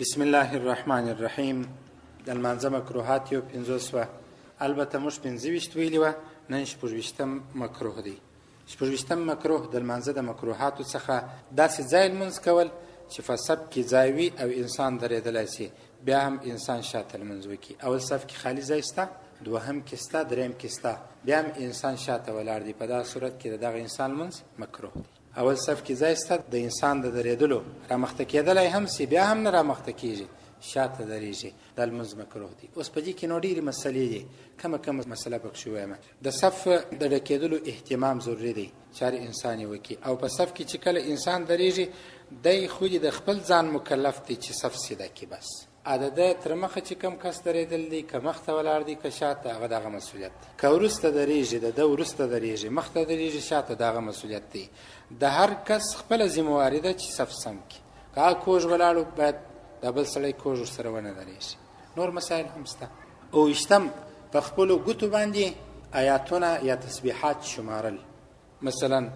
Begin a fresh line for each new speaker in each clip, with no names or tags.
بسم الله الرحمن الرحیم. د لمانځه مکروهات یو 50 البته موږ 25 ویلي وه، نن 26م مکروه دی. 26م مکروه د لمانځه د مکروهاتو څخه داسې ځای لمونځ کول چې په صف کې ځای وي او انسان درېدلی سي، بیا هم انسان شاته لمونځ وکړي. اول صف کې خالي ځای شته، دوهم کې شته، درېیم کې شته، بیا هم انسان شاته ولاړ دی. په دغه صورت کې د دغه انسان لمونځ مکروه دی. اول صف کې ځای شته، د انسان د درېدلو رامخته کېدلی هم سي، بیا هم نه رامخته کېږي، شاته درېږي، دا لمونځ مکروه دی. اوس په دې کې نو ډېرې مسلې دي، کومه مسله پکښې ووایم. د صف د ډکېدلو اهتمام ضروري دی چې هر انسان یې وکړي، او په صف کې چې کله انسان درېږي دی خو د خپل ځان مکلف دی چې صف سیده کړي. بس ده تر مخه چې کم کس درېدل دی، که مخته ولاړ دی، که شاته، هغه دغه مسؤلیت دی. که وروسته درېږي ده وروسته درېږي، مخته درېږي، شاته، دغه مسؤلیت دی. د هر کس خپله ذمهواري ده چې صف سم کړي. که هغه کوږ ولاړو باید دا بل سړی کوږ ورسره ونه درېږي. نور مسایل هم شته. اوویشتم، په خپلو ګوتو باندې آیاتونه یا تسبیحات شمارل. مثلا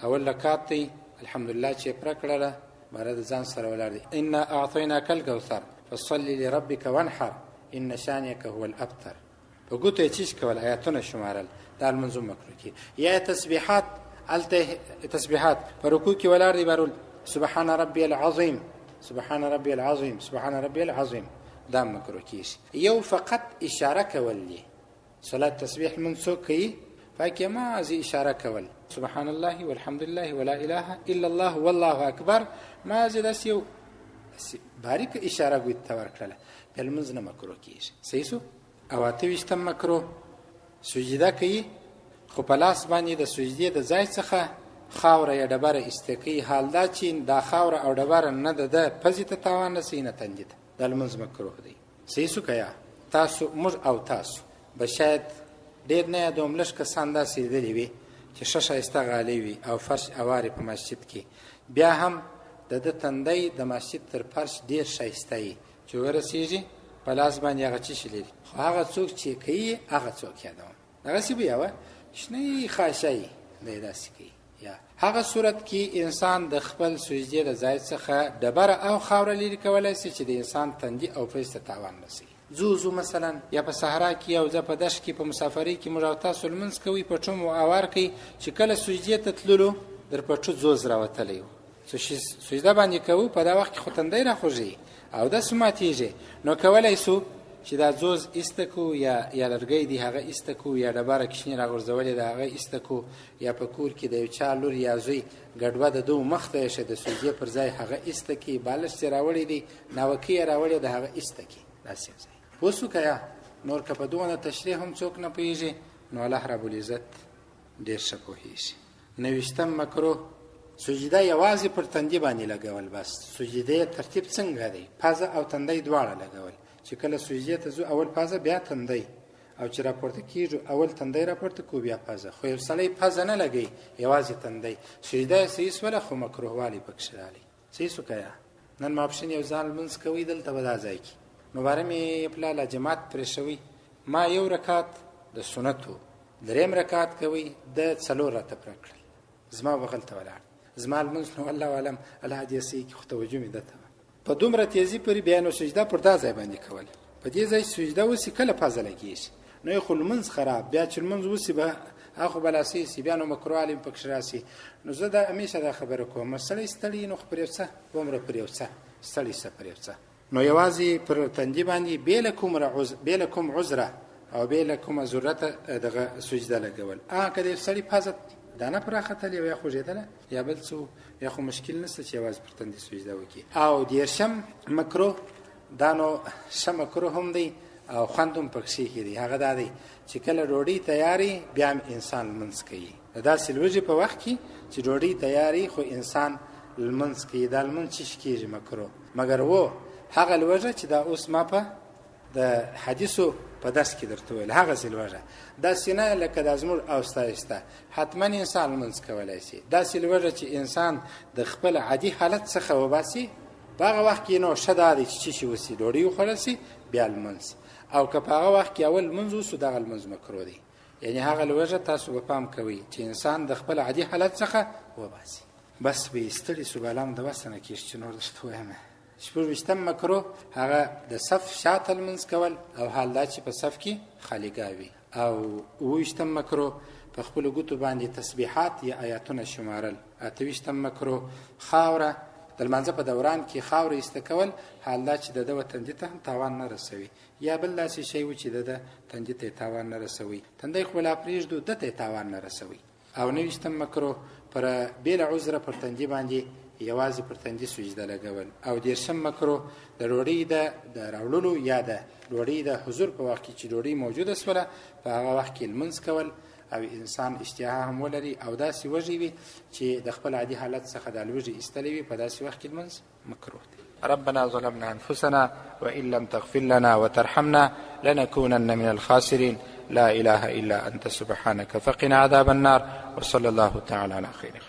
اول رکعت دی، الحمدلله چې یې پوره کړله، باره د ځان سره ولاړ دی، انا اعطیناک الکوثر فصل لربک وانحر ان شانیک هو الابتر. په ګوتو یې چیش کول، آیاتونه شمارل، دا لمونځونه مکروه کړي. یا تسبیحات، هلته تسبیحات په رکوع کې ولاړ دی، بارول سبحان ربی العظیم، سبحان ربی العظیم، سبحان ربی العظیم، دا مکروه کېږي. یو فقط اشاره کول دی. صلات تسبیح لمونځ څوک کوي، پکې مازې اشاره کول، سبحان الله والحمد لله ولا اله الا الله والله اکبر، مازې داسې یو باریک اشاره ګوتې ته ورکړله، بیا لمونځ نه مکروه کېږي. صحیح شو. او 28م مکروه، سجده کوي خو په لاس باندې د سجدې د ځای څخه خاوره یا ډبره ایسته کوي، حال دا چې دا خاوره او ډبره نه ده پزې ته تاوان رسوي نه تندي ته، دا لمونځ مکروه دی. صحیح شو. که یا تاسو، موږ او تاسو به شاید ډېر نه یادوم، لږ کسان داسې لیدلي وي چې ښه ښایسته غالۍ وي او فرش اوارې په مسجد کې، بیا هم د ده تندی د مسجد تر فرش ډېر ښایسته وي چې ورسېږي په لاس باندې هغه څه شي لري. خو هغه څوک چې کوي هغه څوک یادوم، دغسې به یوه شنه خاشه یي دی داسې کوي. یا هغه صورت کې انسان د خپل سجدې د ځای څخه ډبره او خاوره لرې کولی شي چې د انسان تندي او فیس ته تاوان رسوي. زو مثلا یا په صحرا کې او زه په دشت کې په مسافرۍ کې موږ او تاسو لمونځ کوي، پټو مو اوار کوي، چې کله سجدې ته تللو در پټو زوز راوتلی و، سجده باندې کوو، په دا وخت کې خو تندی راخوږي او داسې ماتېږي، نو کولی سو چې دا زوز ایسته کو، یا لرګی دی هغه ایسته کو، یا ډبره کشنی راغورځولې ده هغه ایسته کو، یا په کور کې د یو چا لور یا زوی ګډوه د دو مخ ته ایښې د سجدې پر ځای هغه ایسته کړي، بالښت یې راوړی دی، ناوکۍ یې راوړې ده هغه ایسته کړي. داسې ځای پوه شو. که یا نور که په دونه تشریح هم څوک نه پوهېږي، نو الله رب العزت ډېر ښه پوهېږي. 29م مکروه، سجده یوازې پر تندي باندې لګول. بس سجدې ترتیب څنګه دی؟ پزه او تندی دواړه لګول. چې کله سجدې ته ځو اول پزه بیا تندی، او چې راپورته کېږو اول تندی راپورته کو بیا پزه. خو یو سړی پزه نه لګوي، یوازې تندی، سجده یې صحیح شوله خو مکروهوالی پکښې راغلی. صحیح شو. که یا نن ماپښین یو ځان لمونځ کوي دلته به دا ځای کې، نو باره مې پلاله جماعت پرې شوی، ما یو رکعت د سنتو، درېیم رکعت کوي د 4 راته پوره کړل، زما بغل ته ولاړ، زما لمونځ نو الله اعلم الله دې صحیح کړي، خو توجه مې ده ته په دومره تیزي پورې بیا نو سجده پر دا ځای باندې کول، په دې ځای سجده وسي کله پزه لګېږي، نو یې خو لمونځ خراب، بیا چې لمونځ وسي به هغه خو به لاسۍ سي، بیا نو مکروهوالی هم پکښې راسي. نو زه دا همیشه دا خبره کوم، سړی ستړی نو خو پر یو څه عمره پر یو څه ستړی شه پر یو څه، نو یوازې پر تندي باندې بې له کوم عذره او بې له کومه ضرورته دغه سجده لګول. که د یو سړي پزه دانه پراختلې یا خوږېدله یا بل څه، یا خو مشکل نشته چې یوازې پر تندي سجده وکړي. او 30م مکروه، دا نو ښه مکروه هم دی او خوند هم پکښې کې دی. هغه دا دی چې کله ډوډۍ تیاري بیا هم انسان لمونځ کوي. د داسې لوږې په وخت کې چې ډوډۍ تیاري خو انسان لمونځ کوي، دا لمونځ چی کېږي مکروه، مګر و هغه لوږه چې دا اوس ما په د حدیثو په درس کې درته ویل، هغسې لوږه، داسې نه لکه دا زموږ او ستایسته، حتما انسان لمونځ کولی شي. داسې لوږه چې انسان د خپل عادي حالت څخه وباسي، په هغه وخت کې نو ښه دا دی چې څه شي وسي، ډوډۍ وخوړل سي بیا لمونځ. او که په هغه وخت کې اول لمونځ وسو، دغه لمونځ مکروه دی. یعنې هغه لوږه تاسو به پام کوئ چې انسان د خپل عادي حالت څخه وباسي. بس به ستړي سو، به الله م د وسه نه کېږي چې نور درته ووایم. شپږ مکروه هغه د صف شاته لمونځ کول او حال دا چې په صف کې خالیګاه وي. او 28 مکروه په خپلو ګوتو باندې تسبیحات یا آیاتونه شمارل. 28 مکروه خاوره د لمانځه په دوران کې خاوره ایسته کول حال دا چې د ده تندي ته تاوان نه رسوي یا بل داسې شی و چې د ده تندي ته تاوان نه رسوي، تندی خو لا پرېږدو ده ته تاوان نه رسوي. او 29 مکروه پر بېله عذره پر تندي باندې یوازې پر تندي سجده لګول. او 30 مکروه د ډوډۍ د راوړلو یا د ډوډۍ د حضور په وخت کې چې ډوډۍ موجوده سوله په هغه وخت کې لمونځ کول او انسان اشتها هم ولري او داسې وږی وي چې د خپل عادي حالت څخه د لوږې ایستلی وي، په داسې وخت کې لمونځ مکروه دی. ربنا ظلمنا انفسنا وان لم تغفر لنا وترحمنا لنكونن من الخاسرين لا اله الا انت سبحانك فقنا عذاب النار وصلى الله تعالى على خير